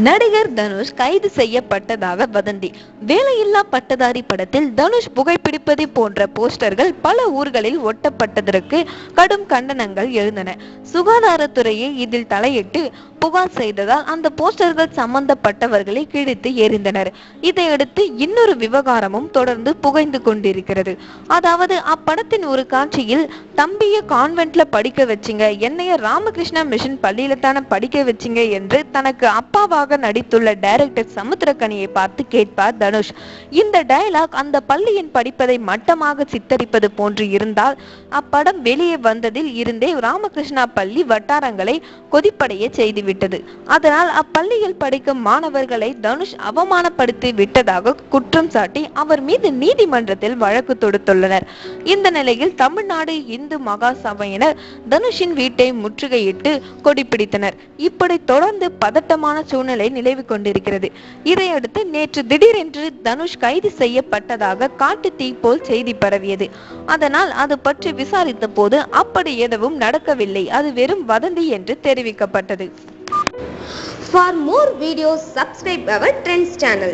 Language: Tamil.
நடிகர் தனுஷ் கைது செய்யப்பட்டதாக வதந்தி. வேலையில்லா பட்டதாரி படத்தில் தனுஷ் புகைப்பிடிப்பதை போன்ற போஸ்டர்கள் பல ஊர்களில் ஒட்டப்பட்டதற்கு கடும் கண்டனங்கள் எழுந்தன. சுகாதாரத்துறையை இதில் தலையிட்டு புகார் செய்ததால் அந்த போஸ்டர்கள் சம்பந்தப்பட்டவர்களை கிழித்து எறிந்தனர். இதையடுத்து இன்னொரு விவகாரமும் தொடர்ந்து புகைந்து கொண்டிருக்கிறது. அதாவது அப்படத்தின் ஒரு காட்சியில் தம்பிய கான்வென்ட்ல படிக்க வச்சிங்க, என்னைய ராமகிருஷ்ணா மிஷன் பள்ளியில தானே படிக்க வச்சிங்க என்று தனக்கு அப்பாவாக நடித்துள்ள டைரக்டர் சமுத்திரக்கனியை பார்த்து கேட்பார் தனுஷ். இந்த டயலாக் அந்த பள்ளியின் படிப்பதை மட்டமாக சித்தரிப்பது போன்று இருந்தால் அப்படம் வெளியே வந்ததில் இருந்தே ராமகிருஷ்ணா பள்ளி வட்டாரங்களை கொதிப்படைய செய்துவிட்டது. அதனால் அப்பள்ளியில் படிக்கும் மாணவர்களை தனுஷ் அவமானப்படுத்தி விட்டதாக குற்றம் சாட்டி அவர் மீது நீதிமன்றத்தில் வழக்கு தொடுத்துள்ளனர். இந்த நிலையில் தமிழ்நாடு இந்து மகா சபையினர் தனுஷின் வீட்டை முற்றுகையிட்டு கொடிபிடித்தனர். இப்படி தொடர்ந்து பதட்டமான சூழ்நிலை நிலவி கொண்டிருக்கிறது. இதையடுத்து நேற்று திடீரென்று தனுஷ் கைது செய்யப்பட்டதாக காட்டு தீ போல் செய்தி பரவியது. அதனால் அது பற்றி விசாரித்த போது அப்படி எதுவும் நடக்கவில்லை, அது வெறும் வதந்தி என்று தெரிவிக்கப்பட்டது. For more videos, subscribe our Trends channel.